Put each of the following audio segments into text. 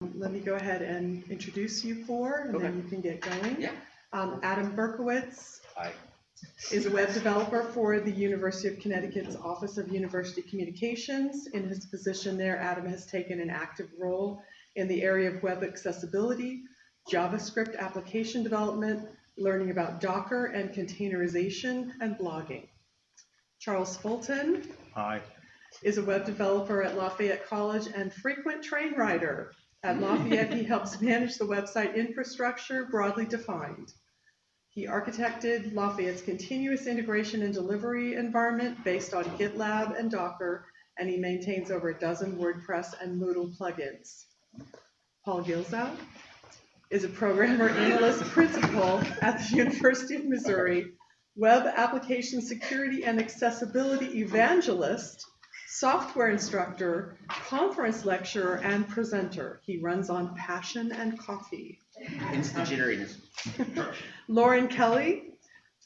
Let me go ahead and introduce you four, and then you can get going. Yeah. Adam Berkowitz Hi. is a web developer for the University of Connecticut's Office of University Communications. In his position there, Adam has taken an active role in the area of web accessibility, JavaScript application development, learning about Docker and containerization, and blogging. Charles Fulton. Hi. Is a web developer at Lafayette College and frequent train rider. At Lafayette, he helps manage the website infrastructure, broadly defined. He architected Lafayette's continuous integration and delivery environment based on GitLab and Docker, and he maintains over a dozen WordPress and Moodle plugins. Paul Gilzow is a programmer analyst principal at the University of Missouri, web application security and accessibility evangelist, software instructor, conference lecturer, and presenter. He runs on passion and coffee. Instant. Lauren Kelly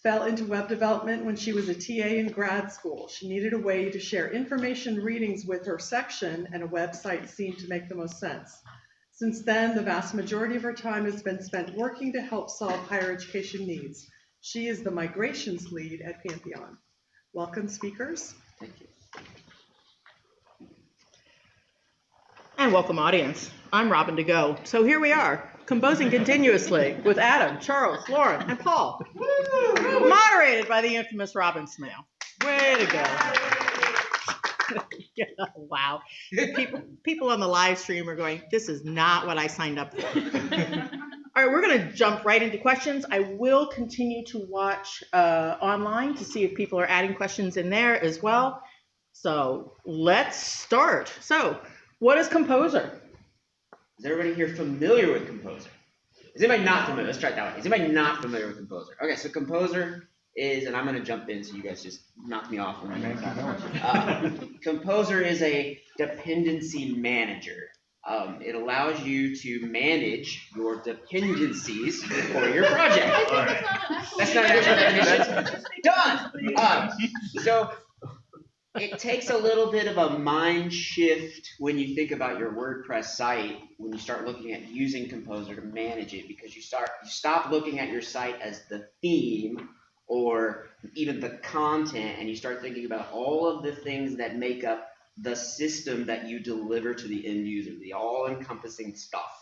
fell into web development when she was a TA in grad school. She needed a way to share information readings with her section, and a website seemed to make the most sense. Since then, the vast majority of her time has been spent working to help solve higher education needs. She is the migrations lead at Pantheon. Welcome, speakers. Thank you. And welcome, audience. I'm Robin to go. So here we are, composing continuously with Adam, Charles, Lauren, and Paul. Moderated by the infamous Robin Snail. Way to go. Yeah, wow. People on the live stream are going, this is not what I signed up for. All right, we're going to jump right into questions. I will continue to watch online to see if people are adding questions in there as well. So let's start. So what is Composer? Is everybody here familiar with Composer? Is anybody not familiar? Let's try it that way. Is anybody not familiar with Composer? Okay, so Composer is, and I'm going to jump in so you guys just knock me off. Composer is a dependency manager. It allows you to manage your dependencies for your project. That's not a definition. Done. So it takes a little bit of a mind shift when you think about your WordPress site, when you start looking at using Composer to manage it, because you stop looking at your site as the theme or even the content, and you start thinking about all of the things that make up the system that you deliver to the end user, the all-encompassing stuff.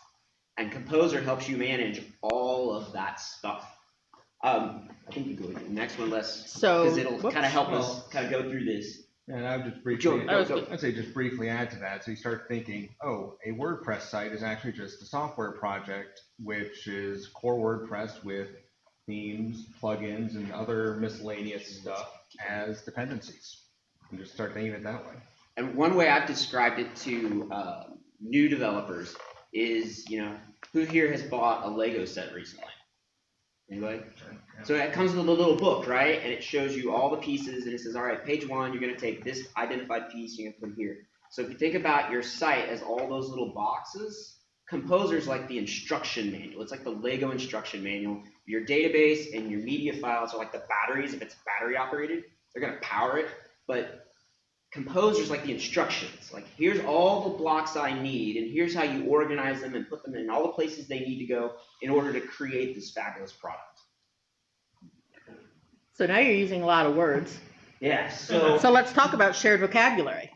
And Composer helps you manage all of that stuff. I think you go with the next one, Les, because it'll kind of help us kind of go through this. And I would just briefly, I'd say just briefly add to that. So you start thinking, oh, a WordPress site is actually just a software project, which is core WordPress with themes, plugins, and other miscellaneous stuff as dependencies. And just start thinking it that way. And one way I've described it to new developers is, who here has bought a Lego set recently? Anybody? So it comes with a little book, right? And it shows you all the pieces, and it says, all right, page 1, you're going to take this identified piece, you're going to put it here. So if you think about your site as all those little boxes, Composer is like the instruction manual. It's like the Lego instruction manual. Your database and your media files are like the batteries. If it's battery operated, they're going to power it. But Composer is like the instructions. Like, here's all the blocks I need, and here's how you organize them and put them in all the places they need to go in order to create this fabulous product. So now you're using a lot of words. Yeah, so let's talk about shared vocabulary.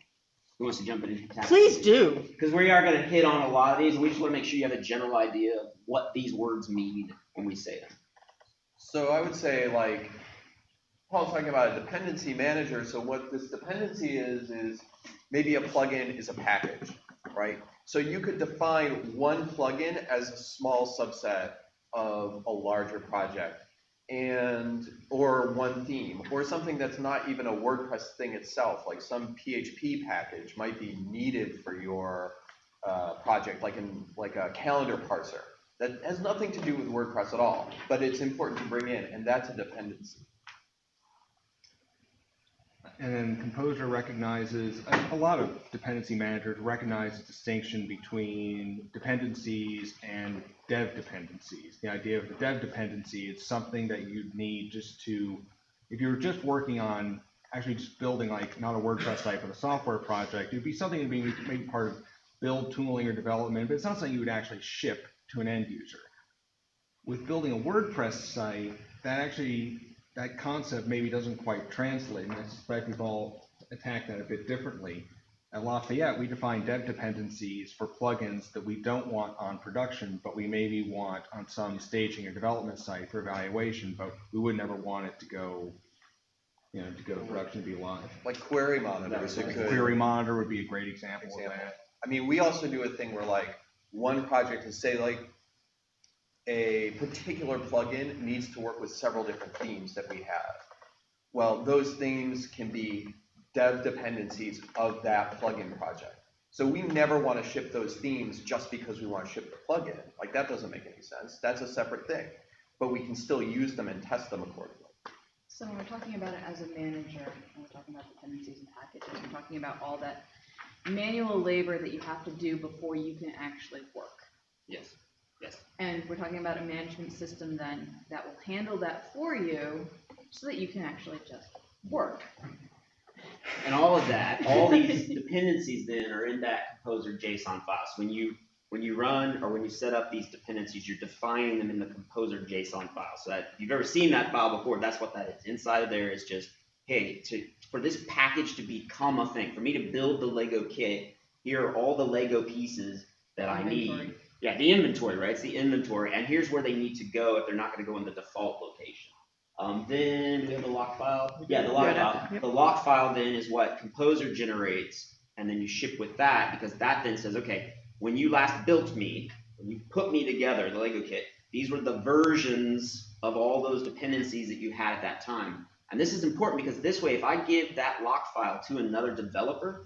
Who wants to jump in? Please do. Because we are going to hit on a lot of these, and we just want to make sure you have a general idea of what these words mean when we say them. So I would say, like, Paul's talking about a dependency manager. So what this dependency is maybe a plugin is a package, right? So you could define one plugin as a small subset of a larger project, or one theme, or something that's not even a WordPress thing itself, like some PHP package might be needed for your project, like a calendar parser that has nothing to do with WordPress at all, but it's important to bring in, and that's a dependency. And then Composer recognizes, a lot of dependency managers recognize the distinction between dependencies and dev dependencies. The idea of the dev dependency is something that you'd need just to, if you were just working on actually just building, like, not a WordPress site but a software project, it'd be something that would be maybe part of build tooling or development, but it's not something you would actually ship to an end user. With building a WordPress site, that concept maybe doesn't quite translate, and I suspect we've all attacked that a bit differently. At Lafayette, we define dev dependencies for plugins that we don't want on production, but we maybe want on some staging or development site for evaluation, but we would never want it to go, to go to production, to be live. Like query monitors. Query monitor would be a great example of that. I mean, we also do a thing where like one project is, say, like a particular plugin needs to work with several different themes that we have. Well, those themes can be dev dependencies of that plugin project. So we never want to ship those themes just because we want to ship the plugin. Like that doesn't make any sense. That's a separate thing. But we can still use them and test them accordingly. So when we're talking about it as a manager, and we're talking about dependencies and packages, we're talking about all that manual labor that you have to do before you can actually work. Yes. Yes. And we're talking about a management system then that will handle that for you so that you can actually just work. And all of that, all these dependencies then are in that composer JSON file. So when you run or when you set up these dependencies, you're defining them in the composer JSON file. So that if you've ever seen that file before, that's what that is. Inside of there is just, hey, for this package to become a thing, for me to build the Lego kit, here are all the Lego pieces that I need. Yeah, the inventory, right? It's the inventory, and here's where they need to go if they're not going to go in the default location. Then do we have the lock file? Yeah, the lock file. Yep. The lock file then is what Composer generates, and then you ship with that, because that then says, okay, when you last built me, when you put me together, the Lego kit, these were the versions of all those dependencies that you had at that time. And this is important because this way, if I give that lock file to another developer,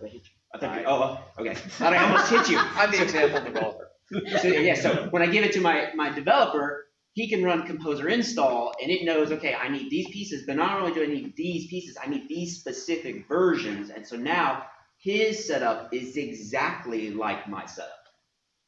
okay. I almost hit you. I'm the example developer. So when I give it to my developer, he can run Composer install, and it knows, okay, I need these pieces, but not only do I need these pieces, I need these specific versions. And so now his setup is exactly like my setup.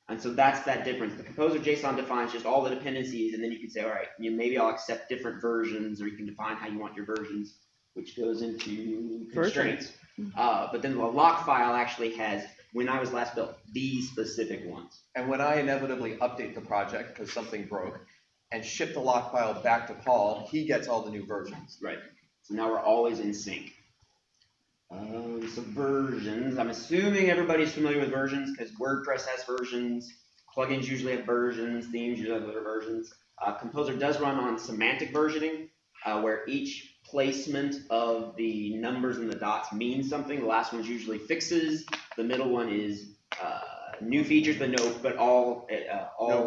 And so that's that difference. The Composer JSON defines just all the dependencies, and then you can say, all right, maybe I'll accept different versions, or you can define how you want your versions, which goes into constraints. But then the lock file actually has, when I was last built, these specific ones. And when I inevitably update the project because something broke and ship the lock file back to Paul, he gets all the new versions. Right. So now we're always in sync. So versions, I'm assuming everybody's familiar with versions because WordPress has versions, plugins usually have versions, themes usually have other versions. Composer does run on semantic versioning, where each placement of the numbers and the dots means something. The last one's usually fixes. The middle one is new features, but no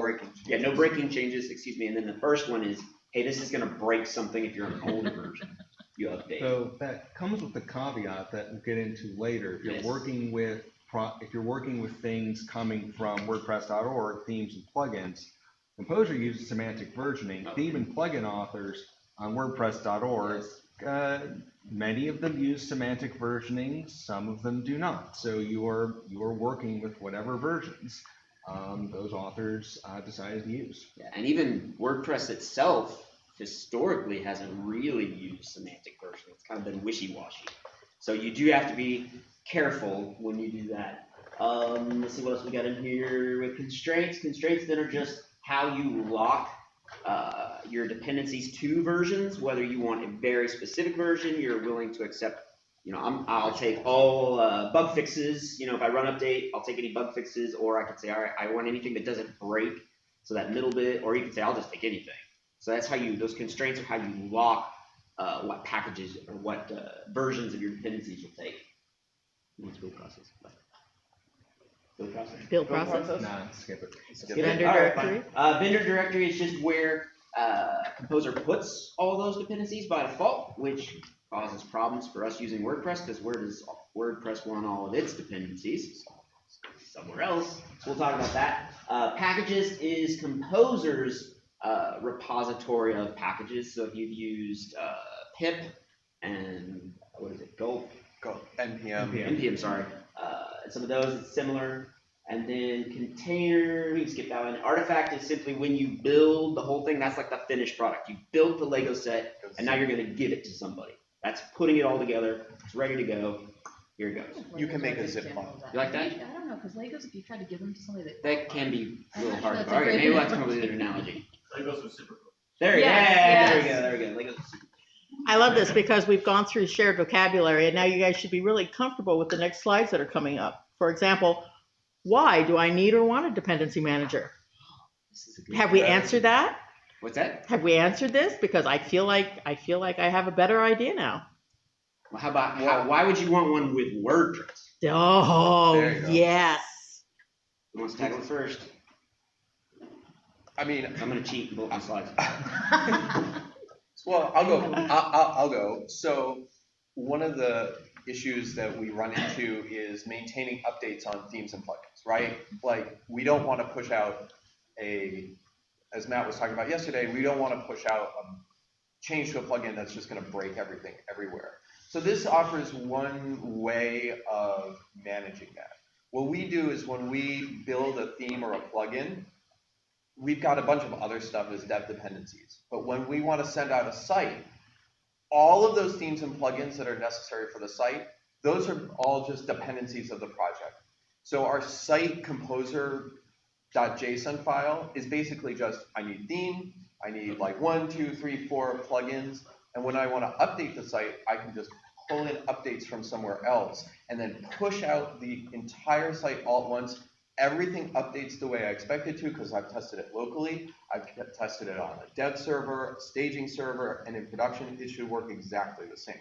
breaking changes. Yeah, no breaking changes, excuse me. And then the first one is, hey, this is going to break something if you're an older version. You update. So that comes with the caveat that we'll get into later. If you're working with things coming from WordPress.org, themes and plugins, Composer uses semantic versioning. Theme and plugin authors on WordPress.org, many of them use semantic versioning, some of them do not. So you are working with whatever versions those authors decided to use. Yeah, and even WordPress itself historically hasn't really used semantic versioning. It's kind of been wishy-washy. So you do have to be careful when you do that. Let's see what else we got in here with constraints. Constraints then are just how you lock your dependencies to versions, whether you want a very specific version, you're willing to accept, I'll take all bug fixes, if I run update, I'll take any bug fixes, or I could say, all right, I want anything that doesn't break, so that middle bit, or you can say, I'll just take anything. So that's how those constraints are how you lock what packages or what versions of your dependencies you'll take. Let's build process. Build process? Nah, skip it. Vendor directory? Vendor directory is just where Composer puts all those dependencies by default, which causes problems for us using WordPress, because where does WordPress want all of its dependencies? Somewhere else. So we'll talk about that. Packages is Composer's repository of packages. So if you've used pip and what is it, Gulp? npm, sorry. Some of those, it's similar. And then container, we can skip that one. Artifact is simply when you build the whole thing, that's like the finished product. You built the Lego set, and now you're going to give it to somebody. That's putting it all together. It's ready to go. Here it goes. You can make a zip file. You like that? I don't know, because Legos, if you try to give them to somebody That can be a little I'm not hard. sure to that's a okay, great maybe we'll have to thing. come up with an analogy. Legos reciprocal. There, Yes, there we go. Legos. I love this because we've gone through shared vocabulary, and now you guys should be really comfortable with the next slides that are coming up. For example, why do I need or want a dependency manager? This is a good Have we answered that? What's that? Have we answered this? Because I feel like I have a better idea now. Well, how about why would you want one with WordPress? Oh, There you go. yes. Who wants to tackle it first? I mean, I'm gonna cheat and both my slides. well, I'll go. So one of the issues that we run into is maintaining updates on themes and plugins, right? Like, we don't want to push out as Matt was talking about yesterday, we don't want to push out a change to a plugin that's just going to break everything everywhere. So this offers one way of managing that. What we do is when we build a theme or a plugin, we've got a bunch of other stuff as dev dependencies. But when we want to send out a site, all of those themes and plugins that are necessary for the site, those are all just dependencies of the project. So our site composer.json file is basically just, I need theme, I need like 1, 2, 3, 4 plugins, and when I want to update the site, I can just pull in updates from somewhere else and then push out the entire site all at once. Everything updates the way I expect it to because I've tested it locally, I've tested it on a dev server, a staging server, and in production it should work exactly the same.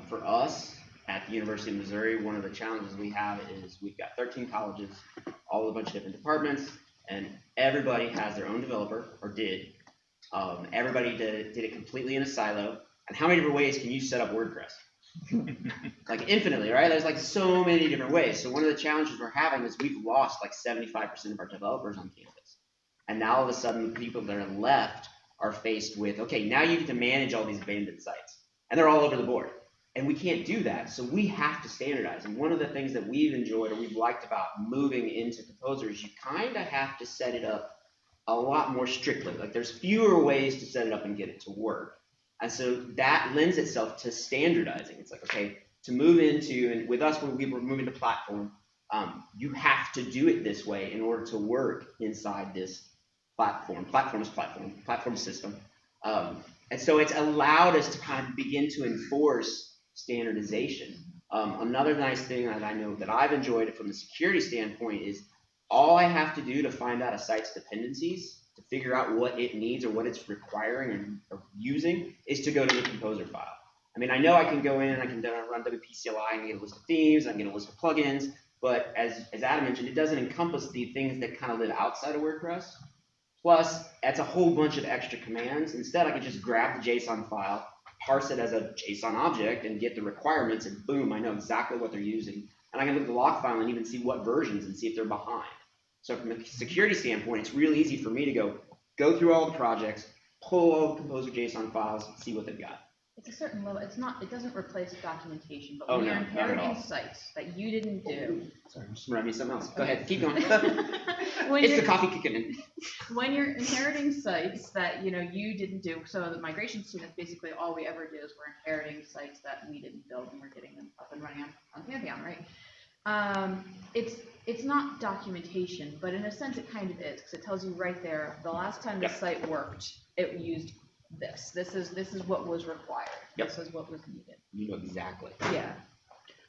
For us at the University of Missouri, one of the challenges we have is we've got 13 colleges, all a bunch of different departments, and everybody has their own developer, or did. Everybody did it completely in a silo. And how many different ways can you set up WordPress? Like infinitely, right? There's like so many different ways. So one of the challenges we're having is we've lost like 75% of our developers on campus. And now all of a sudden the people that are left are faced with, okay, now you get to manage all these abandoned sites. And they're all over the board. And we can't do that. So we have to standardize. And one of the things that we've enjoyed or we've liked about moving into Composer is you kind of have to set it up a lot more strictly. Like there's fewer ways to set it up and get it to work. And so that lends itself to standardizing. It's like, okay, to move into, and with us, when we were moving to platform, you have to do it this way in order to work inside this platform. Platform system. And so it's allowed us to kind of begin to enforce standardization. Another nice thing that I know that I've enjoyed from the security standpoint is all I have to do to find out a site's dependencies, to figure out what it needs or what it's requiring or using, is to go to the Composer file. I mean, I know I can go in and I can run WPCLI and get a list of themes, I can get a list of plugins, but as Adam mentioned, it doesn't encompass the things that kind of live outside of WordPress. Plus, that's a whole bunch of extra commands. Instead, I can just grab the JSON file, parse it as a JSON object, and get the requirements, and boom, I know exactly what they're using. And I can look at the log file and even see what versions and see if they're behind. So from a security standpoint, it's really easy for me to go through all the projects, pull all the Composer JSON files, and see what they've got. It's a certain level. It doesn't replace documentation, but Oh, when no, you're not at all. inheriting sites that you didn't do, Sorry, I'm just reminding me of something else. Go ahead, keep going. when It's the you're coffee kicking in. when you're inheriting sites that you didn't do, so the migration students basically all we ever do is we're inheriting sites that we didn't build and we're getting them up and running on Pantheon, right? It's not documentation, but in a sense it kind of is, because it tells you right there the last time the site worked, it used this. This is what was required. Yep. This is what was needed. You know exactly. Yeah.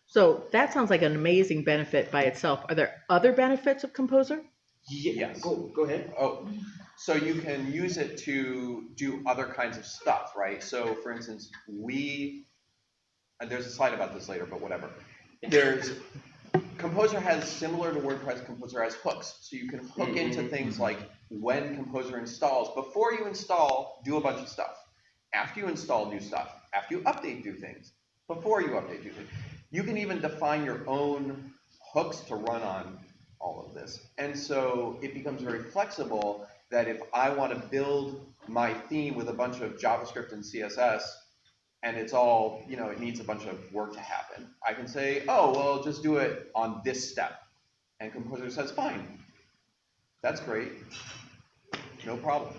So that sounds like an amazing benefit by itself. Are there other benefits of Composer? Yes. Go ahead. Oh, so you can use it to do other kinds of stuff, right? So for instance, and there's a slide about this later, but whatever. Composer has, similar to WordPress, Composer has hooks. So you can hook into things like when Composer installs. Before you install, do a bunch of stuff. After you install, do stuff. After you update, do things. Before you update, do things. You can even define your own hooks to run on all of this. And so it becomes very flexible that if I want to build my theme with a bunch of JavaScript and CSS, and it's all, it needs a bunch of work to happen, I can say, oh, well, just do it on this step. And Composer says, fine. That's great. No problem.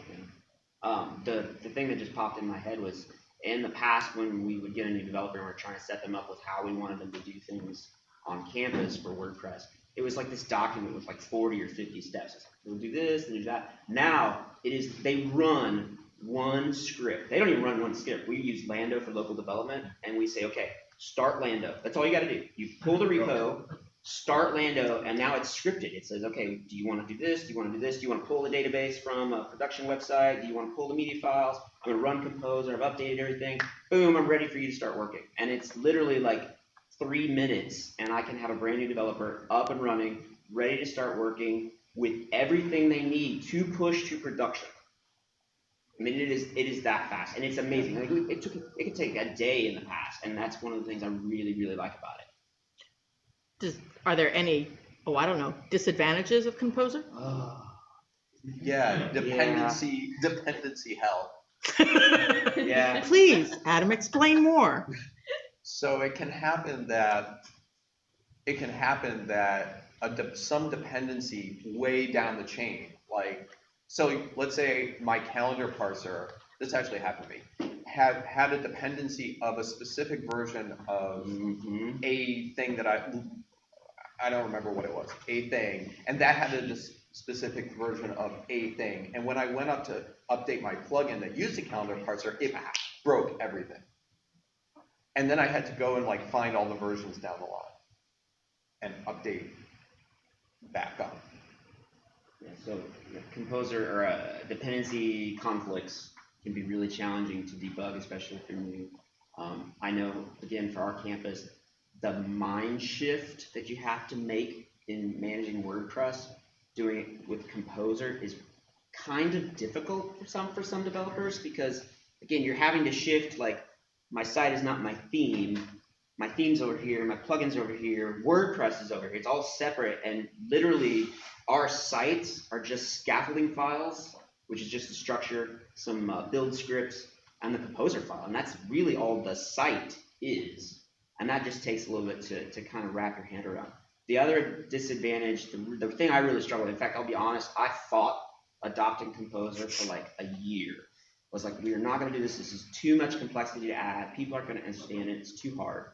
The thing that just popped in my head was in the past, when we would get a new developer and we're trying to set them up with how we wanted them to do things on campus for WordPress, it was like this document with like 40 or 50 steps. It's like, we'll do this, and do that. Now, they run one script. They don't even run one script. We use Lando for local development, and we say, okay, start Lando. That's all you got to do. You pull the repo, start Lando, and now it's scripted. It says, okay, do you want to do this? Do you want to do this? Do you want to pull the database from a production website? Do you want to pull the media files? I'm going to run Composer. I've updated everything. Boom, I'm ready for you to start working. And it's literally like 3 minutes, and I can have a brand new developer up and running, ready to start working with everything they need to push to production. I mean, it is that fast, and it's amazing. Like, it could take a day in the past, and that's one of the things I really, really like about it. Are there any, I don't know, disadvantages of Composer? Yeah, dependency hell. Yeah. Please, Adam, explain more. So it can happen that some dependency way down the chain, like, so let's say my calendar parser, this actually happened to me, had a dependency of a specific version of a thing that I don't remember what it was, a thing, and that had a specific version of a thing. And when I went up to update my plugin that used the calendar parser, it broke everything. And then I had to go and like find all the versions down the line and update back up. Yeah, so Composer or dependency conflicts can be really challenging to debug, especially if you're new. I know, again, for our campus, the mind shift that you have to make in managing WordPress, doing it with Composer, is kind of difficult for some developers, because again, you're having to shift, like, my site is not my theme. My theme's over here, my plugin's over here, WordPress is over here. It's all separate, and literally our sites are just scaffolding files, which is just the structure, some build scripts, and the Composer file. And that's really all the site is. And that just takes a little bit to kind of wrap your hand around. The other disadvantage, the thing I really struggled with, in fact, I'll be honest, I fought adopting Composer for like a year. I was like, we are not going to do this. This is too much complexity to add. People aren't going to understand it. It's too hard.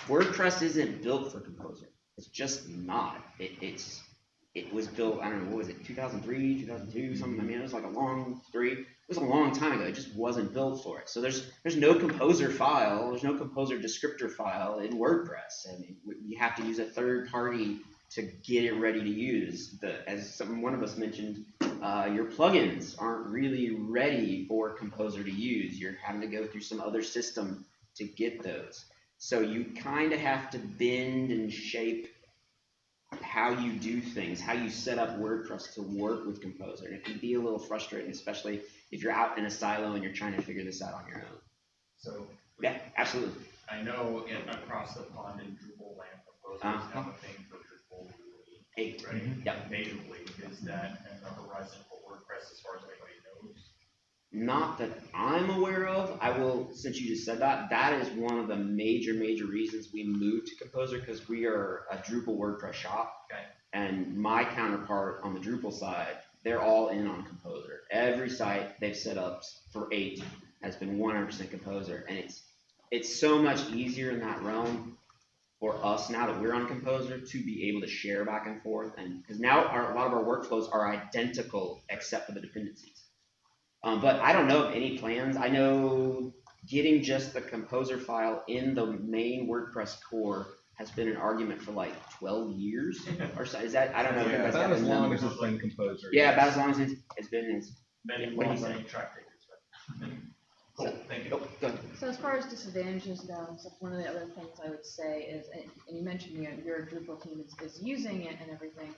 WordPress isn't built for Composer. It's just not. It was built, I don't know, what was it, 2003, 2002, something. I mean, it was like a long time ago. It just wasn't built for it. So there's no Composer file. There's no Composer descriptor file in WordPress. And you have to use a third party to get it ready to use. As one of us mentioned, your plugins aren't really ready for Composer to use. You're having to go through some other system to get those. So you kind of have to bend and shape how you do things, how you set up WordPress to work with Composer. And it can be a little frustrating, especially if you're out in a silo and you're trying to figure this out on your own. So yeah, absolutely. I know across the pond in Drupal land, Composer is now a thing for Drupal 8, right? Yep. Natively, is that in the horizon for WordPress as far as anybody knows? Not that I'm aware of. I will, since you just said that, that is one of the major reasons we moved to Composer, because we are a Drupal WordPress shop. Okay. And my counterpart on the Drupal side, they're all in on Composer. Every site they've set up for 8 has been 100% Composer, and it's so much easier in that realm for us now that we're on Composer to be able to share back and forth, and because now a lot of our workflows are identical except for the dependencies. But I don't know of any plans. I know getting just the Composer file in the main WordPress core has been an argument for like 12 years or so. Is that, I don't know. Yeah, about as long as it's been Composer. Yeah, about as long as it's been. Many what do you running say? track takers. Cool, thank you. Oh, go ahead. So as far as disadvantages go, so one of the other things I would say is, and you mentioned, your Drupal team is using it and everything.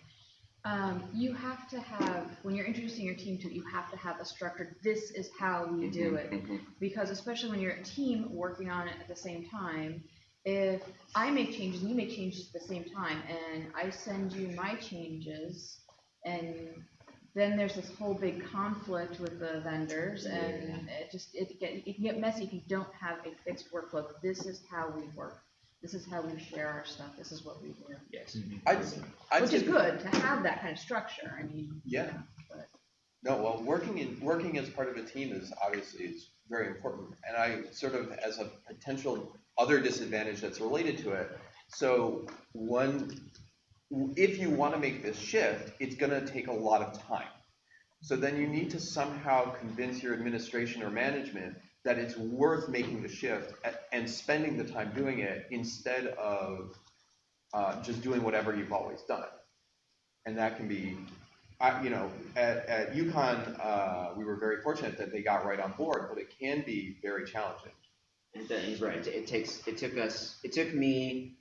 You have to have, when you're introducing your team to it, you have to have a structured, this is how we do it. Because especially when you're a team working on it at the same time, if I make changes and you make changes at the same time, and I send you my changes, and then there's this whole big conflict with the vendors, and it can get messy if you don't have a fixed workflow. This is how we work. This is how we share our stuff. This is what we do. Yes. Which is good to have that kind of structure. I mean. Yeah. No, well, working as part of a team is obviously very important, and I sort of as a potential other disadvantage that's related to it. So if you want to make this shift, it's going to take a lot of time. So then you need to somehow convince your administration or management that it's worth making the shift and spending the time doing it instead of just doing whatever you've always done. And that can be, at UConn, we were very fortunate that they got right on board, but it can be very challenging. And he's right. It took me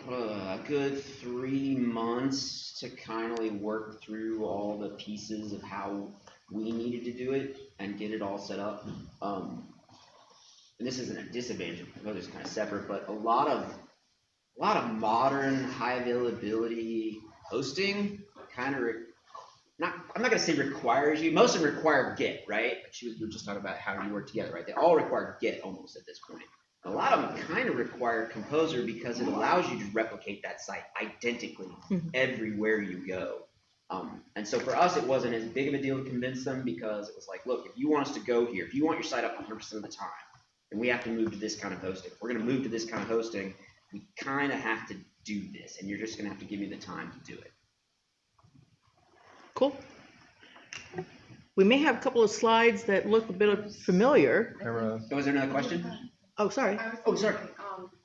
a good 3 months to kind of work through all the pieces of how we needed to do it and get it all set up. And this isn't a disadvantage, it's kind of separate, but a lot of modern high availability hosting kind of I'm not gonna say requires you. Most of them require Git, right? We were just talking about how you work together, right? They all require Git almost at this point. A lot of them kind of require Composer because it allows you to replicate that site identically everywhere you go. And so for us, it wasn't as big of a deal to convince them because it was like, look, if you want us to go here, if you want your site up 100% of the time, then we have to move to this kind of hosting. If we're going to move to this kind of hosting, we kind of have to do this, and you're just going to have to give me the time to do it. Cool. We may have a couple of slides that look a bit familiar. Was there another question? Oh, sorry. Sorry.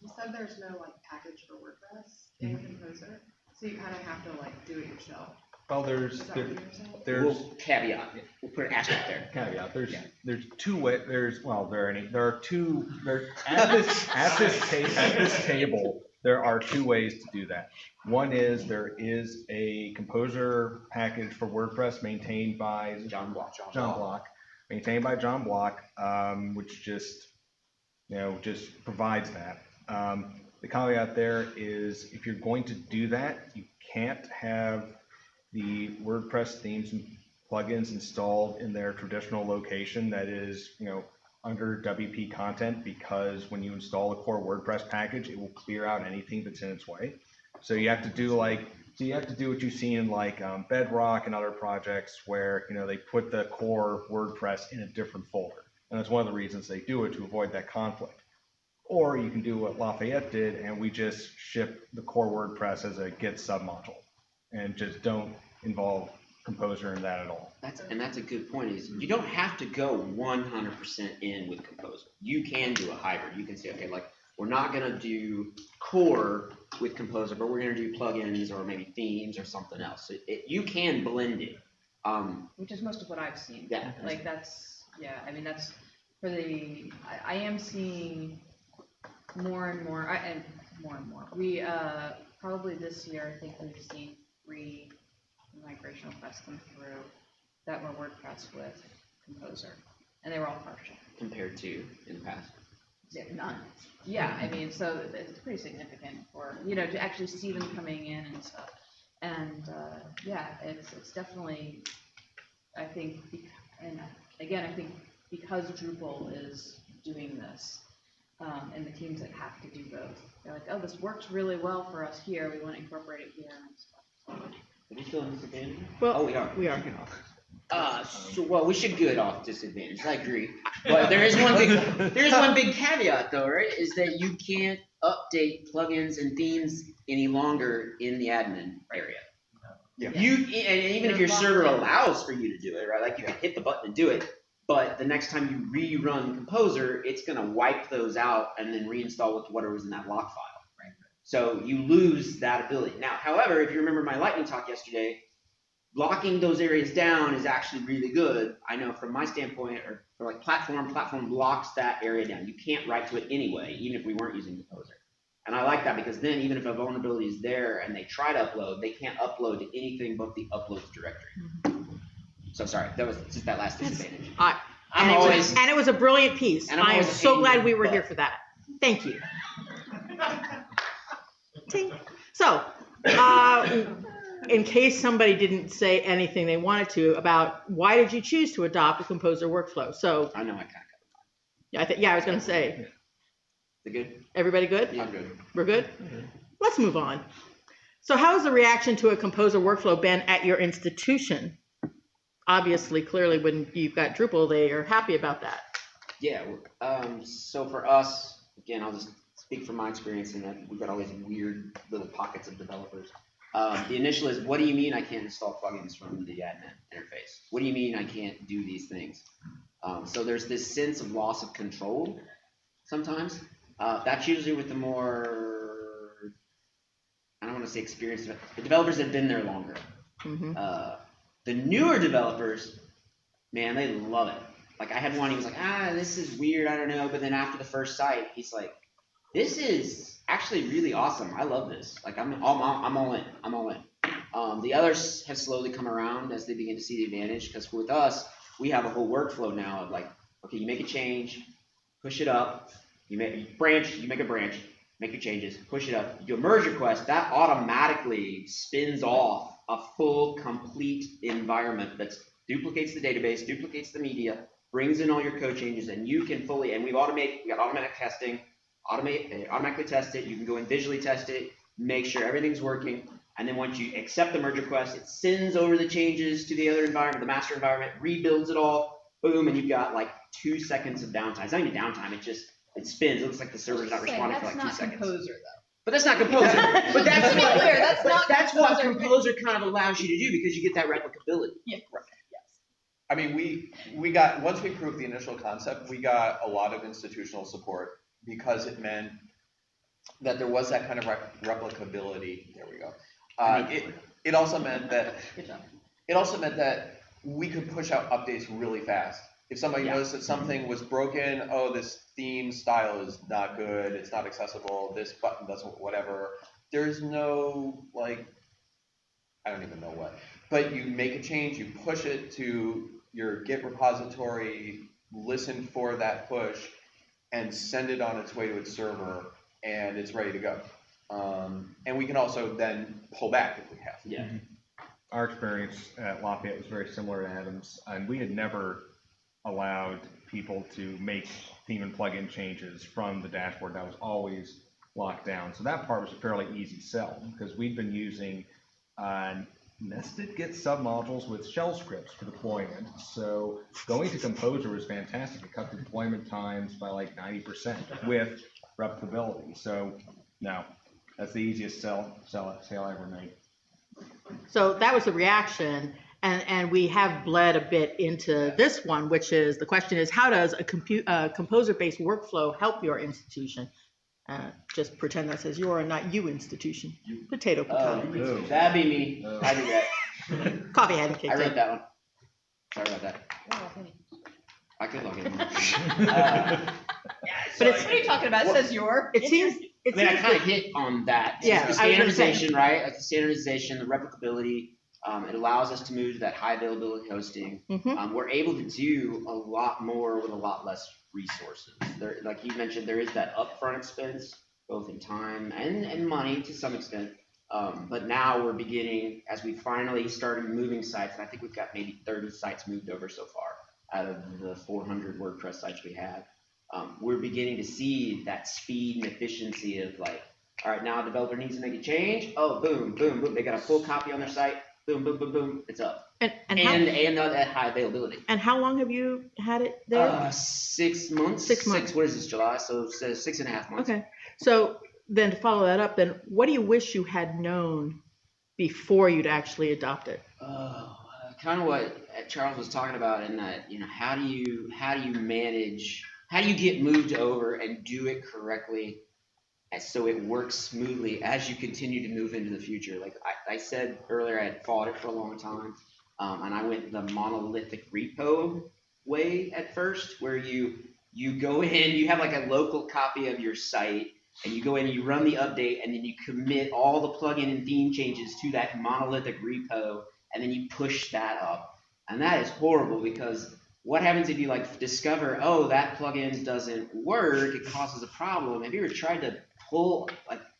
You said there's no package for WordPress in Composer, so you kind of have to do it yourself. Well, Is that what you're saying? We'll caveat. We'll put an asterisk there. Caveat. There's two ways. There are two. At this table, there are two ways to do that. One is there is a Composer package for WordPress maintained by John Block. Maintained by John Block, which just provides that. The caveat there is if you're going to do that, you can't have the WordPress themes and plugins installed in their traditional location that is, under WP content, because when you install a core WordPress package, it will clear out anything that's in its way. So you have to do what you've seen in Bedrock and other projects where, they put the core WordPress in a different folder. And that's one of the reasons they do it, to avoid that conflict. Or you can do what Lafayette did, and we just ship the core WordPress as a Git submodule and just don't involve Composer in that at all. That's a good point. Is you don't have to go 100% in with Composer. You can do a hybrid. You can say, okay, we're not going to do core with Composer, but we're going to do plugins or maybe themes or something else. You can blend it. Which is most of what I've seen. Yeah. That's for the, I am seeing more and more, and more and more. We, probably this year, I think we've seen 3 migration requests come through that were WordPress with Composer, and they were all partial. Compared to in the past? Yeah, none. Yeah, so it's pretty significant for, to actually see them coming in and stuff. And, it's definitely, I think, and again, I think because Drupal is doing this, and the teams that have to do both, they're like, oh, this works really well for us here, we want to incorporate it here and stuff. Are we still on disadvantage? Well, we are. We are. We should get off disadvantage. I agree. But there is one big caveat though, right? Is that you can't update plugins and themes any longer in the admin area. Yeah. And even if your server allows for you to do it, right? You can hit the button and do it, but the next time you rerun Composer, it's gonna wipe those out and then reinstall with whatever's in that lock file. So you lose that ability. Now, however, if you remember my lightning talk yesterday, locking those areas down is actually really good. I know from my standpoint, or for platform locks that area down. You can't write to it anyway, even if we weren't using Composer. And I like that because then even if a vulnerability is there and they try to upload, they can't upload to anything but the uploads directory. So sorry, that was just that last disadvantage. And it was a brilliant piece. I am so glad we were here for that. Thank you. So, in case somebody didn't say anything they wanted to about why did you choose to adopt a Composer workflow? So I know I can't cover. I was going to say. They good? Everybody good? Yeah, I'm good. We're good? Let's move on. So how has the reaction to a composer workflow been at your institution? Obviously, clearly, when you've got Drupal, they are happy about that. Yeah, so for us, again, I'll just speak from my experience in that we've got all these weird little pockets of developers. The initial is, what do you mean I can't install plugins from the admin interface? What do you mean I can't do these things? So there's this sense of loss of control sometimes. That's usually with the more, I don't want to say experienced, the developers that have been there longer. Mm-hmm. The newer developers, man, they love it. Like I had one, he was like, this is weird, I don't know. But then after the first site, he's like, this is actually really awesome. I love this. Like I'm all in. I'm all in. The others have slowly come around as they begin to see the advantage. Because with us, we have a whole workflow now of like, okay, you make a change, push it up. You make a branch, make your changes, push it up. You do a merge request, that automatically spins off a full, complete environment that duplicates the database, duplicates the media, brings in all your code changes, and you can fully, and we got automatic testing, automatically test it. You can go and visually test it, make sure everything's working, and then once you accept the merge request, it sends over the changes to the other environment, the master environment, rebuilds it all, boom, and you've got like 2 seconds of downtime. It's not even downtime, it spins. It looks like the server's not responding for like 2 seconds. That's not Composer, though. But that's not Composer. But that's To be clear, that's not what Composer kind of allows you to do because you get that replicability. Yeah, right. Yes. I mean, we got, once we proved the initial concept, we got a lot of institutional support because it meant that there was that kind of replicability. There we go. It also meant that we could push out updates really fast. If somebody noticed that something was broken, oh, this theme style is not good, it's not accessible, this button doesn't, whatever. There's no, like, I don't even know what. But you make a change, you push it to your Git repository, listen for that push, and send it on its way to its server, and it's ready to go. And we can also then pull back if we have to. Yeah. Our experience at Lafayette was very similar to Adam's, and we had never allowed people to make theme and plugin changes from the dashboard. That was always locked down. So that part was a fairly easy sell because we'd been using nested Git submodules with shell scripts for deployment. So going to Composer was fantastic. It cut the deployment times by like 90% with replicability. So no, that's the easiest sale I ever made. So that was the reaction. And we have bled a bit into this one, which is, the question is, how does a composer-based workflow help your institution? Just pretend that says your and not you institution. Potato. That'd be me. I do that. Coffee hadn't kicked in. I wrote that one. Sorry about that. I could log in. But it's, What are you talking about? It says your. it seems. I mean, I kind of hit on that. Yeah, The standardization, right? Like the standardization, the replicability. It allows us to move to that high availability hosting. Mm-hmm. We're able to do a lot more with a lot less resources. There, like you mentioned, there is that upfront expense, both in time and money to some extent. But now we're beginning, as we finally started moving sites, and I think we've got maybe 30 sites moved over so far out of the 400 WordPress sites we have. We're beginning to see that speed and efficiency of like, all right, now a developer needs to make a change. Oh, boom, boom, boom. They got a full copy on their site. Boom, boom, boom, boom. It's up. And at high availability. And how long have you had it there? 6 months. 6 months. What is this, July? So it says 6.5 months. Okay. So then to follow that up, then what do you wish you had known before you'd actually adopt it? Kind of what Charles was talking about in that, how do you manage, how do you get moved over and do it correctly so it works smoothly as you continue to move into the future? Like I said earlier, I had fought it for a long time, and I went the monolithic repo way at first, where you go in, you have like a local copy of your site, and you go in and you run the update, and then you commit all the plugin and theme changes to that monolithic repo, and then you push that up. And that is horrible, because what happens if you like discover, oh, that plugin doesn't work, it causes a problem? Have you ever tried to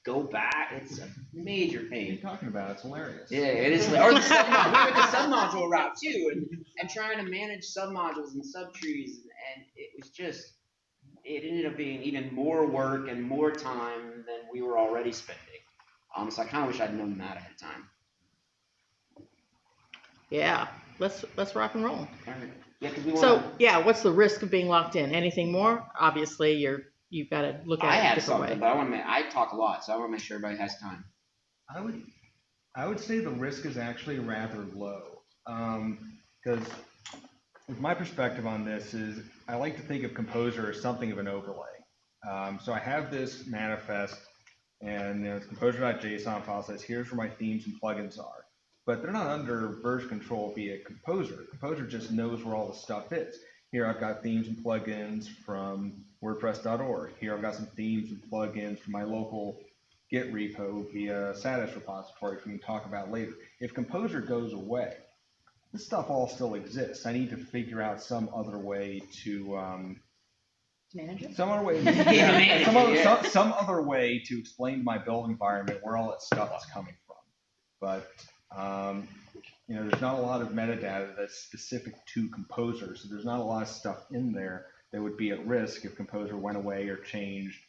go back? It's a major pain. What are you talking about? It's hilarious. Yeah, it is. Or the submodule. We went the submodule route too, and trying to manage submodules and subtrees, and it was just, it ended up being even more work and more time than we were already spending. So I kind of wish I'd known that ahead of time. Yeah, let's rock and roll. All right. Yeah, because we want. So yeah, what's the risk of being locked in? Anything more? Obviously, you've got to look at I it a have different something, way. but I talk a lot, so I want to make sure everybody has time. I would say the risk is actually rather low, because with my perspective on this is I like to think of Composer as something of an overlay. So I have this manifest, and it's composer.json file says here's where my themes and plugins are, but they're not under version control via Composer. Composer just knows where all the stuff is. Here I've got themes and plugins from WordPress.org. Here I've got some themes and plugins from my local Git repo via status repository, which we can talk about later. If Composer goes away, this stuff all still exists. I need to figure out some other way to Manage it? some other way, some other way to explain to my build environment where all that stuff is coming from. But there's not a lot of metadata that's specific to Composer, so there's not a lot of stuff in there that would be at risk if Composer went away or changed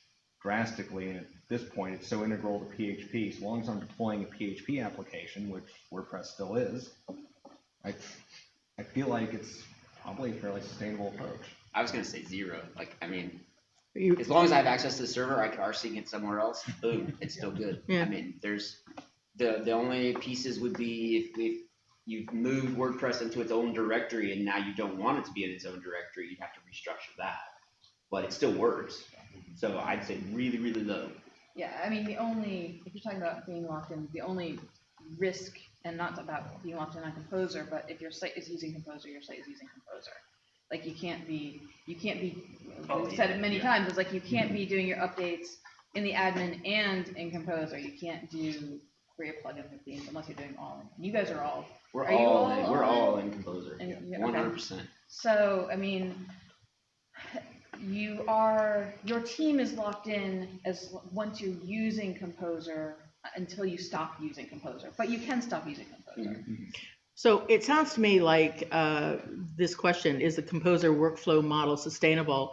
drastically. And at this point, it's so integral to PHP. So long as I'm deploying a PHP application, which WordPress still is, I feel like it's probably a fairly sustainable approach. I was going to say zero. As long as I have access to the server, I could RC it somewhere else. Boom, it's still good. Yeah. I mean, there's the only pieces would be if you've moved WordPress into its own directory and now you don't want it to be in its own directory, you'd have to restructure that. But it still works. So I'd say really, really low. Yeah, I mean, if you're talking about being locked in, the only risk, and not about being locked in on Composer, but if your site is using Composer, your site is using Composer. Like you can't be, we've said it many times, it's like you can't be doing your updates in the admin and in Composer. You can't do for your plugins and themes unless you're doing all in. You guys are all. We're you all all in. We're in? all in Composer. And, yeah, 100%. So, I mean, your team is locked in once you're using Composer until you stop using Composer, but you can stop using Composer. Mm-hmm. So it sounds to me like this question, is the Composer workflow model sustainable?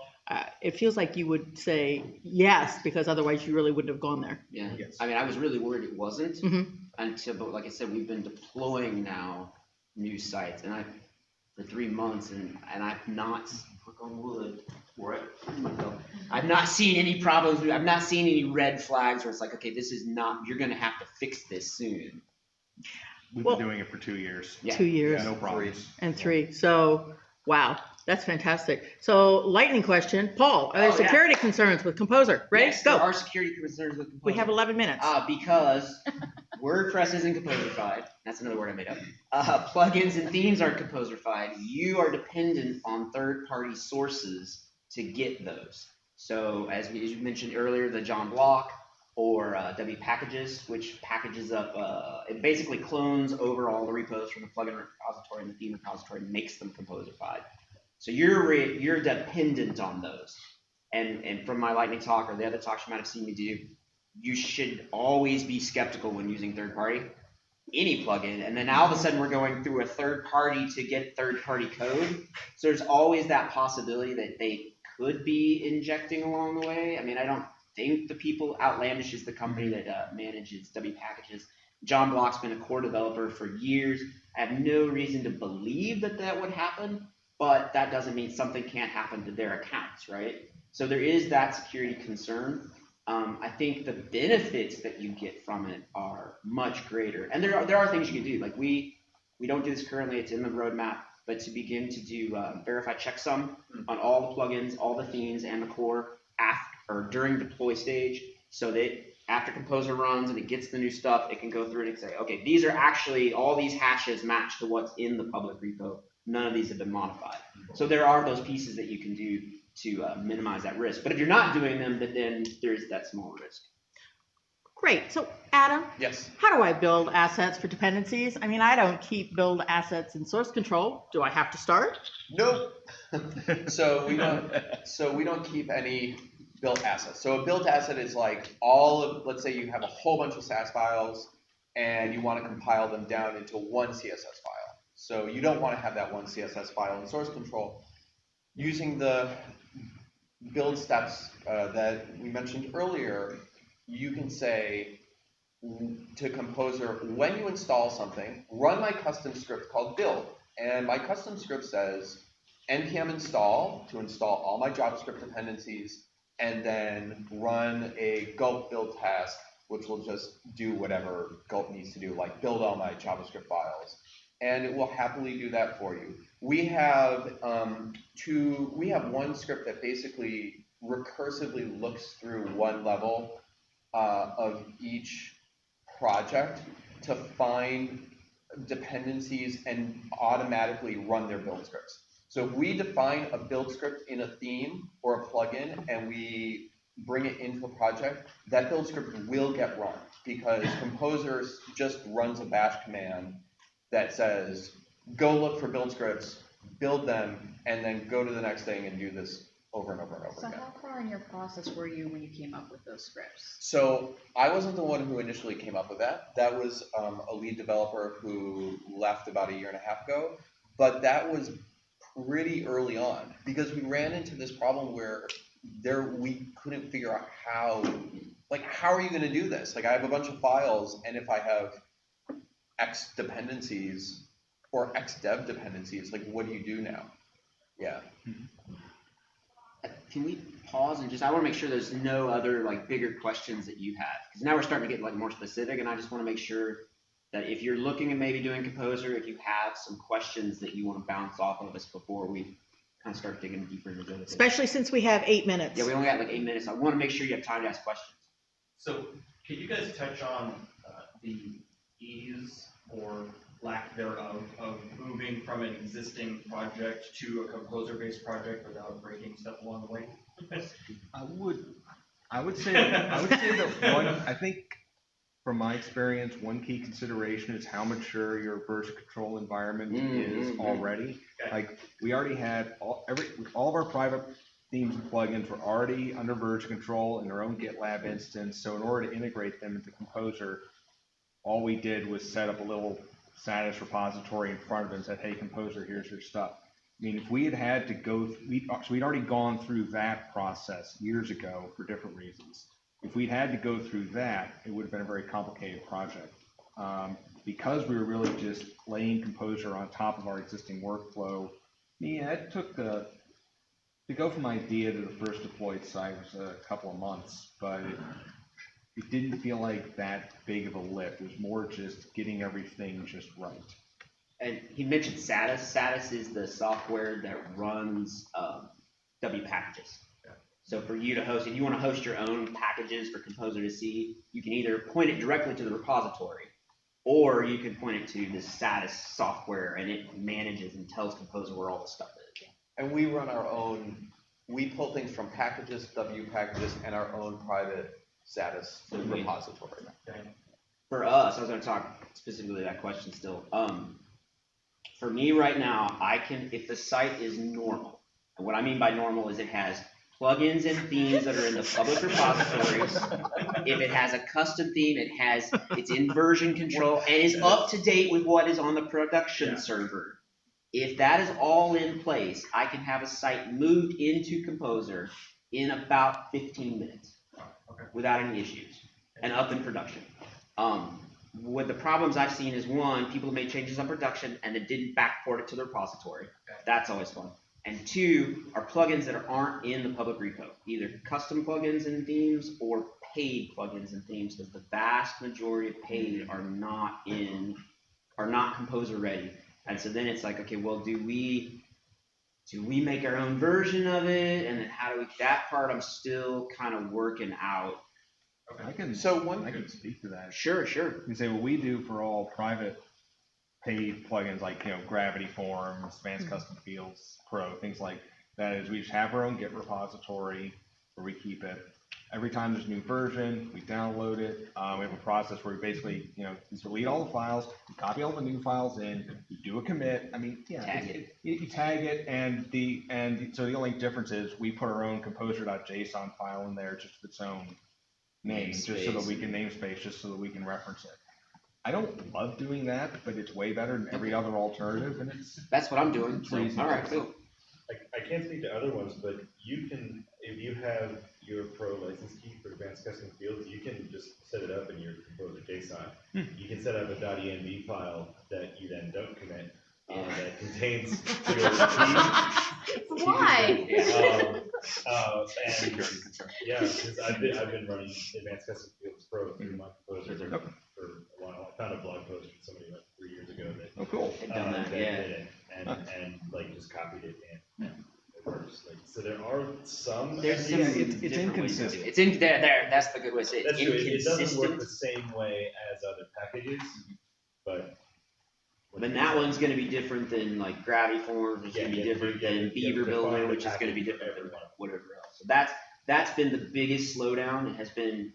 It feels like you would say yes, because otherwise you really wouldn't have gone there. Yeah. Yes. I mean, I was really worried it wasn't Mm-hmm. but like I said, we've been deploying now new sites, and for 3 months, and I've not, knock on wood, I've not seen any problems. I've not seen any red flags where it's like, okay, this is not. You're going to have to fix this soon. We've Well, been doing it for 2 years. Yeah. 2 years. Yeah, no problems. And 3. So, wow, that's fantastic. So, lightning question. Paul, are there Oh, yeah. security concerns with Composer? Ready? Yes, Go. there are security concerns with Composer. We have 11 minutes. Because WordPress isn't Composer-fied. That's another word I made up. Plugins and themes aren't Composer-fied. You are dependent on third-party sources to get those. So as you mentioned earlier, the John Block or WPCampus, which packages up, it basically clones over all the repos from the plugin repository and the theme repository and makes them Composer-fied. So you're dependent on those. And from my lightning talk or the other talks you might have seen me do, you should always be skeptical when using third-party, any plugin. And then all of a sudden we're going through a third-party to get third-party code. So there's always that possibility that they could be injecting along the way. I mean, I don't think the people, Outlandish is the company that manages WPCampus. John Block's been a core developer for years. I have no reason to believe that would happen, but that doesn't mean something can't happen to their accounts, right? So there is that security concern. I think the benefits that you get from it are much greater. And there are things you can do. Like we don't do this currently, it's in the roadmap, but to begin to do verify checksum on all the plugins, all the themes, and the core after or during deploy stage, so that after Composer runs and it gets the new stuff, it can go through it and say, okay, these are actually, all these hashes match to what's in the public repo. None of these have been modified. So there are those pieces that you can do to minimize that risk. But if you're not doing them, then there's that small risk. Great. So, Adam, Yes. how do I build assets for dependencies? I mean, I don't keep build assets in source control. Do I have to start? Nope. So we don't keep any built assets. So a built asset is like let's say you have a whole bunch of SAS files and you want to compile them down into one CSS file. So you don't want to have that one CSS file in source control. Using the build steps that we mentioned earlier, you can say, to Composer, when you install something, run my custom script called build. And my custom script says npm install to install all my JavaScript dependencies, and then run a gulp build task, which will just do whatever gulp needs to do, like build all my JavaScript files. And it will happily do that for you. We have one script that basically recursively looks through one level of each project to find dependencies and automatically run their build scripts. So if we define a build script in a theme or a plugin and we bring it into a project, that build script will get run because Composer just runs a bash command that says, go look for build scripts, build them, and then go to the next thing and do this over and over and over So again. how far in your process were you when you came up with those scripts? So I wasn't the one who initially came up with that. That was a lead developer who left about 1.5 years ago. But that was pretty early on because we ran into this problem where we couldn't figure out how are you going to do this? Like I have a bunch of files, and if I have X dependencies or X dev dependencies, like what do you do now? Yeah. Can we pause and I want to make sure there's no other like bigger questions that you have, because now we're starting to get like more specific, and I just want to make sure that if you're looking at maybe doing Composer, if you have some questions that you want to bounce off of us before we kind of start digging deeper into the other things. Especially since we have 8 minutes. Yeah, we only got like 8 minutes. I want to make sure you have time to ask questions. So can you guys touch on the ease or lack thereof of moving from an existing project to a Composer-based project without breaking stuff along the way? I would say that one, I think from my experience, one key consideration is how mature your version control environment is already. Okay. Like we already had all of our private themes and plugins were already under version control in their own GitLab instance. So in order to integrate them into Composer, all we did was set up a little status repository in front of it and said, hey, Composer, here's your stuff. I mean, if we had to go, we'd already gone through that process years ago for different reasons. If we'd had to go through that, it would have been a very complicated project. Because we were really just laying Composer on top of our existing workflow, yeah, it took to go from idea to the first deployed site was a couple of months, but it didn't feel like that big of a lift. It was more just getting everything just right. And he mentioned Satis. Satis is the software that runs W packages. So for you to host, if you want to host your own packages for Composer to see, you can either point it directly to the repository, or you can point it to the Satis software, and it manages and tells Composer where all the stuff is. And we run our own, we pull things from packages, W packages, and our own private Satis repository. For us, I was going to talk specifically to that question still. For me right now, if the site is normal, and what I mean by normal is it has plugins and themes that are in the public repositories. If it has a custom theme, it's in version control and is up to date with what is on the production server. If that is all in place, I can have a site moved into Composer in about 15 minutes without any issues and up in production. What the problems I've seen is, one, people have made changes on production and then didn't backport it to the repository. That's always fun. And two, are plugins that aren't in the public repo, either custom plugins and themes or paid plugins and themes, because the vast majority of paid are not Composer ready. And so then it's like, okay, well, do we make our own version of it? And then that part I'm still kind of working out. I can speak to that. Sure. You can say what we do for all private paid plugins like Gravity Forms, Advanced Custom Fields, Pro, things like that is we just have our own Git repository where we keep it. Every time there's a new version, we download it. We have a process where we basically, delete all the files, we copy all the new files in, we do a commit. I mean, you tag it, and so the only difference is we put our own composer.json file in there just with its own name, just so that we can namespace, just so that we can reference it. I don't love doing that, but it's way better than every other alternative, and that's what I'm doing. So, all right, cool. I can't speak to other ones, but you can, if you have your pro license key for advanced custom fields, you can just set it up in your composer JSON. You can set up a .env file that you then don't commit that contains your key. Why? And yeah, because I've been running Advanced Custom Fields Pro through my composer for a while. I found a blog post from somebody like 3 years ago that that did it and like just copied it and it works. Like, so there are some. There's some it's inconsistent. It's in there. That's the good way to say it. That's It's true. It doesn't inconsistent. work the same way as other packages, but. Then that one's going to be different than like Gravity Forms, which is going to be different than Beaver Builder, which is going to be different than whatever else. So that's been the biggest slowdown. It has been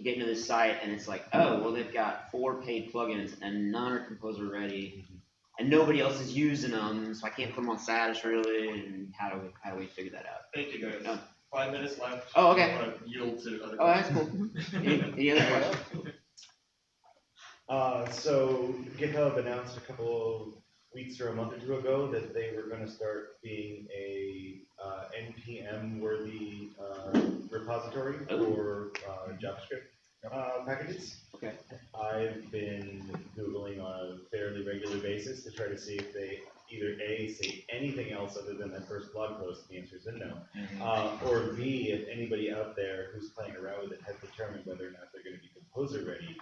getting to this site, and it's like, oh, well, they've got 4 paid plugins, and none are composer ready, and nobody else is using them, so I can't put them on status really. And how do we figure that out? Thank you guys. 5 minutes left. Oh, okay. I want to yield to other That's questions. cool. Any other questions? So GitHub announced a couple of weeks or a month or two ago that they were going to start being a NPM-worthy repository for JavaScript packages. Okay. I've been Googling on a fairly regular basis to try to see if they either A, say anything else other than that first blog post. The answer is no. Or B, if anybody out there who's playing around with it has determined whether or not they're going to be composer ready,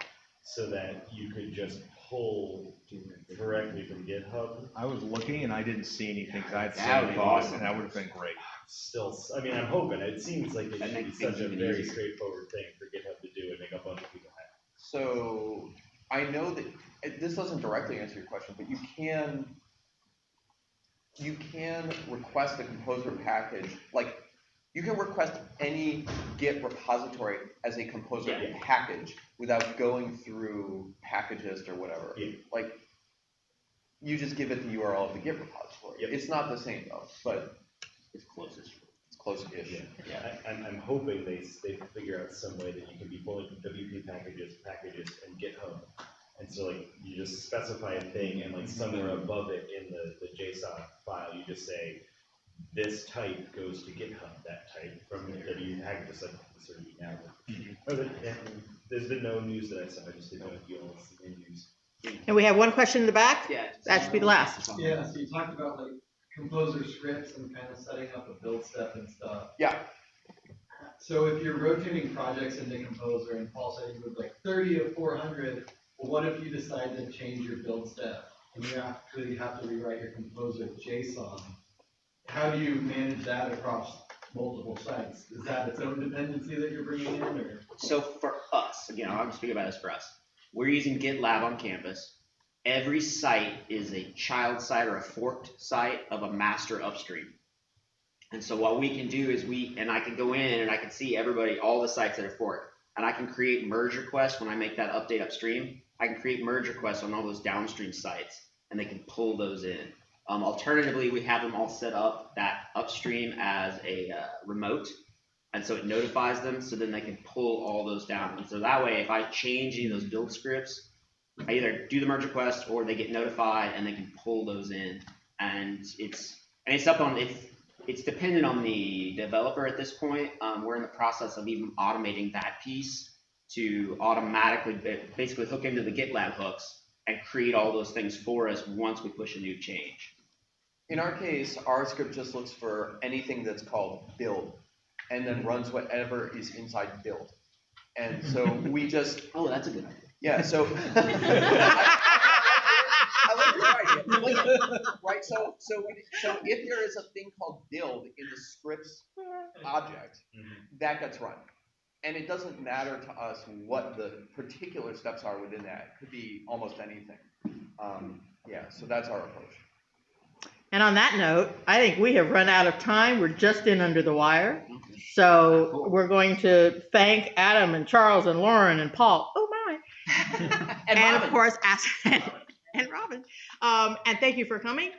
so that you could just pull directly from GitHub. I was looking and I didn't see anything. That would be awesome. And that would have been great. Still, I mean, I'm hoping. It seems like it That should be makes such things a even very easier. straightforward thing for GitHub to do and make a bunch of people happy. So I know that this doesn't directly answer your question, but you can request a composer package. Like, you can request any Git repository as a composer package without going through Packagist or whatever. Yeah. Like, you just give it the URL of the Git repository. Yep. It's not the same though, but It's closest. it's close-ish. I'm hoping they figure out some way that you can be pulling from WP packages, and GitHub. And so like you just specify a thing and like somewhere above it in the JSON file, you just say, this type goes to GitHub, that type from the WP packages like this or now. There's been no news that I saw, I just didn't know if you all see any news. And we have one question in the back. Yeah. That should be the last. Yeah, so you talked about like composer scripts and kind of setting up a build step and stuff. Yeah. So if you're rotating projects into Composer and Paul said you would like 30 of 400, well, what if you decide to change your build step and you actually have to rewrite your Composer JSON? How do you manage that across multiple sites? Is that its own dependency that you're bringing in, or? So for us, again, I'm speaking about this for us. We're using GitLab on campus. Every site is a child site or a forked site of a master upstream. And so what we can do is I can go in and I can see everybody, all the sites that are forked, and I can create merge requests when I make that update upstream. I can create merge requests on all those downstream sites, and they can pull those in. Alternatively, we have them all set up that upstream as a remote, and so it notifies them, so then they can pull all those down. And so that way, if I change any of those build scripts, I either do the merge request or they get notified and they can pull those in. And it's dependent on the developer at this point. We're in the process of even automating that piece to automatically basically hook into the GitLab hooks and create all those things for us once we push a new change. In our case, our script just looks for anything that's called build and then runs whatever is inside build. And so we just, Oh, that's a good idea. yeah, so. I like your idea. Right, so if there is a thing called build in the scripts object, that gets run. And it doesn't matter to us what the particular steps are within that. It could be almost anything. Yeah, so that's our approach. And on that note, I think we have run out of time. We're just in under the wire. So we're going to thank Adam and Charles and Lauren and Paul. Oh my. and of course, and Robin. And thank you for coming.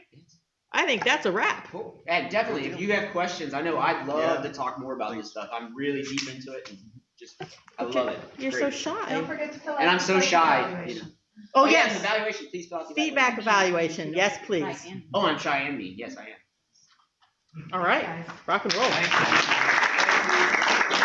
I think that's a wrap. Cool. And definitely, if you have questions, I know I'd love to talk more about this stuff. I'm really deep into it. And I love it. You're Great. so shy. Don't forget to fill out And I'm the so site shy. evaluation. Oh, yes, yes. evaluation. Please fill out the Feedback evaluation. Yes, please. Oh, I'm shy and me. Yes, I am. All right. Rock and roll. Thank you.